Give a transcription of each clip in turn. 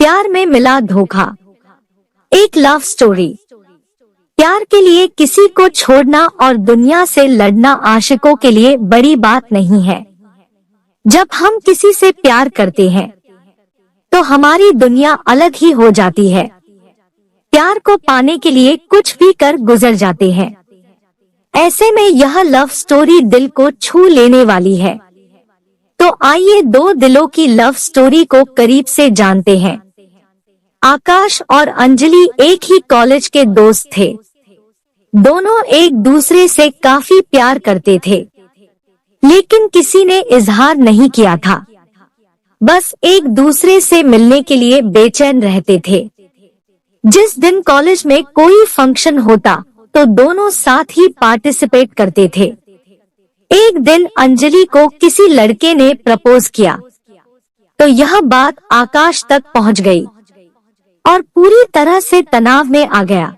प्यार में मिला धोखा। एक लव स्टोरी। प्यार के लिए किसी को छोड़ना और दुनिया से लड़ना आशिकों के लिए बड़ी बात नहीं है। जब हम किसी से प्यार करते हैं तो हमारी दुनिया अलग ही हो जाती है। प्यार को पाने के लिए कुछ भी कर गुजर जाते हैं। ऐसे में यह लव स्टोरी दिल को छू लेने वाली है। तो आइए दो दिलों की लव स्टोरी को करीब से जानते हैं। आकाश और अंजलि एक ही कॉलेज के दोस्त थे। दोनों एक दूसरे से काफी प्यार करते थे, लेकिन किसी ने इजहार नहीं किया था। बस एक दूसरे से मिलने के लिए बेचैन रहते थे। जिस दिन कॉलेज में कोई फंक्शन होता तो दोनों साथ ही पार्टिसिपेट करते थे। एक दिन अंजलि को किसी लड़के ने प्रपोज किया तो यह बात आकाश तक पहुंच गई और पूरी तरह से तनाव में आ गया,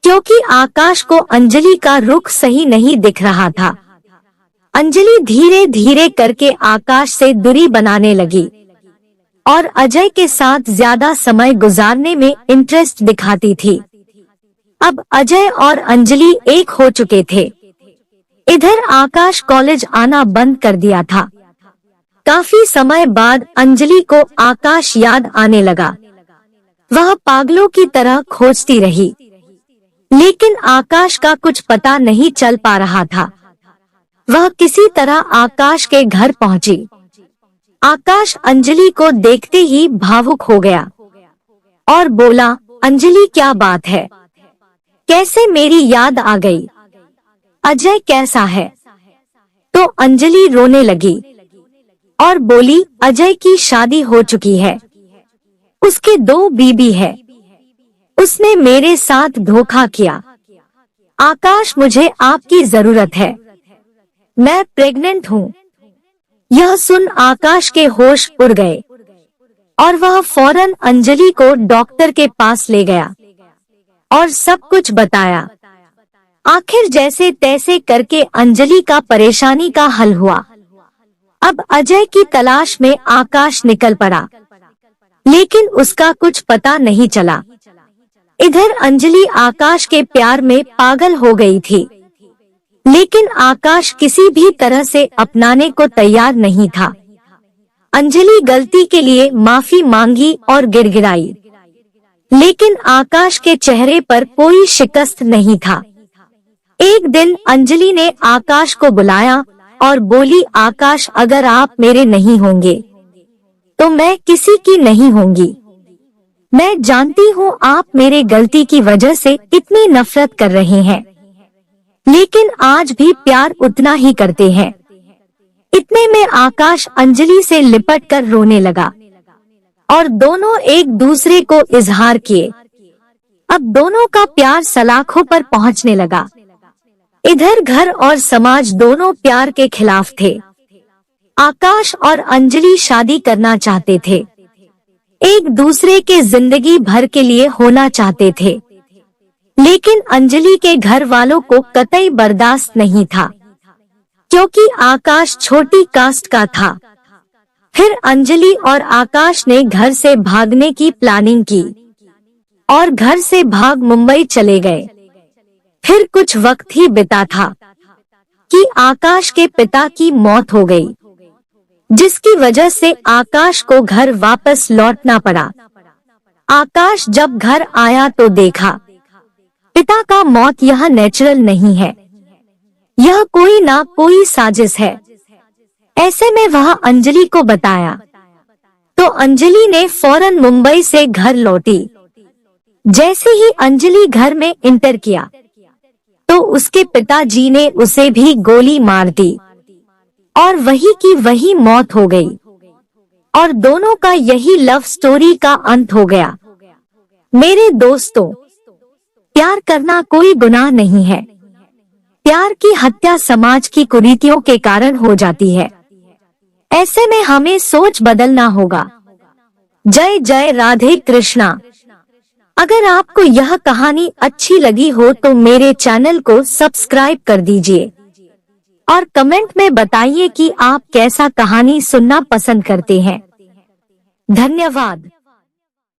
क्योंकि आकाश को अंजलि का रुख सही नहीं दिख रहा था। अंजलि धीरे धीरे करके आकाश से दूरी बनाने लगी और अजय के साथ ज्यादा समय गुजारने में इंटरेस्ट दिखाती थी। अब अजय और अंजलि एक हो चुके थे। इधर आकाश कॉलेज आना बंद कर दिया था। काफी समय बाद अंजलि को आकाश याद आने लगा। वह पागलों की तरह खोजती रही, लेकिन आकाश का कुछ पता नहीं चल पा रहा था। वह किसी तरह आकाश के घर पहुंची। आकाश अंजलि को देखते ही भावुक हो गया और बोला, अंजलि क्या बात है, कैसे मेरी याद आ गई? अजय कैसा है? तो अंजलि रोने लगी और बोली, अजय की शादी हो चुकी है, उसके 2 बीबी है, उसने मेरे साथ धोखा किया। आकाश, मुझे आपकी जरूरत है, मैं प्रेग्नेंट हूँ। यह सुन आकाश के होश उड़ गए और वह फौरन अंजलि को डॉक्टर के पास ले गया और सब कुछ बताया। आखिर जैसे तैसे करके अंजलि का परेशानी का हल हुआ। अब अजय की तलाश में आकाश निकल पड़ा, लेकिन उसका कुछ पता नहीं चला। इधर अंजलि आकाश के प्यार में पागल हो गई थी, लेकिन आकाश किसी भी तरह से अपनाने को तैयार नहीं था। अंजलि गलती के लिए माफी मांगी और गिड़गिड़ाई, लेकिन आकाश के चेहरे पर कोई शिकस्त नहीं था। एक दिन अंजलि ने आकाश को बुलाया और बोली, आकाश, अगर आप मेरे नहीं होंगे तो मैं किसी की नहीं होंगी। मैं जानती हूँ आप मेरे गलती की वजह से इतनी नफरत कर रहे हैं, लेकिन आज भी प्यार उतना ही करते हैं। इतने में आकाश अंजलि से लिपट कर रोने लगा और दोनों एक दूसरे को इजहार किए। अब दोनों का प्यार सलाखों पर पहुँचने लगा। इधर घर और समाज दोनों प्यार के खिलाफ थे। आकाश और अंजलि शादी करना चाहते थे, एक दूसरे के जिंदगी भर के लिए होना चाहते थे, लेकिन अंजलि के घर वालों को कतई बर्दाश्त नहीं था, क्योंकि आकाश छोटी कास्ट का था। फिर अंजलि और आकाश ने घर से भागने की प्लानिंग की और घर से भाग मुंबई चले गए। फिर कुछ वक्त ही बिता था कि आकाश के पिता की मौत हो गई, जिसकी वजह से आकाश को घर वापस लौटना पड़ा। आकाश जब घर आया तो देखा पिता का मौत यह नेचुरल नहीं है, यह कोई ना कोई साजिश है। ऐसे में वह अंजलि को बताया तो अंजलि ने फौरन मुंबई से घर लौटी। जैसे ही अंजलि घर में इंटर किया तो उसके पिताजी ने उसे भी गोली मार दी और वही की वही मौत हो गई और दोनों का यही लव स्टोरी का अंत हो गया। मेरे दोस्तों, प्यार करना कोई गुनाह नहीं है। प्यार की हत्या समाज की कुरीतियों के कारण हो जाती है। ऐसे में हमें सोच बदलना होगा। जय जय राधे कृष्णा। अगर आपको यह कहानी अच्छी लगी हो तो मेरे चैनल को सब्सक्राइब कर दीजिए और कमेंट में बताइए कि आप कैसा कहानी सुनना पसंद करते हैं। धन्यवाद।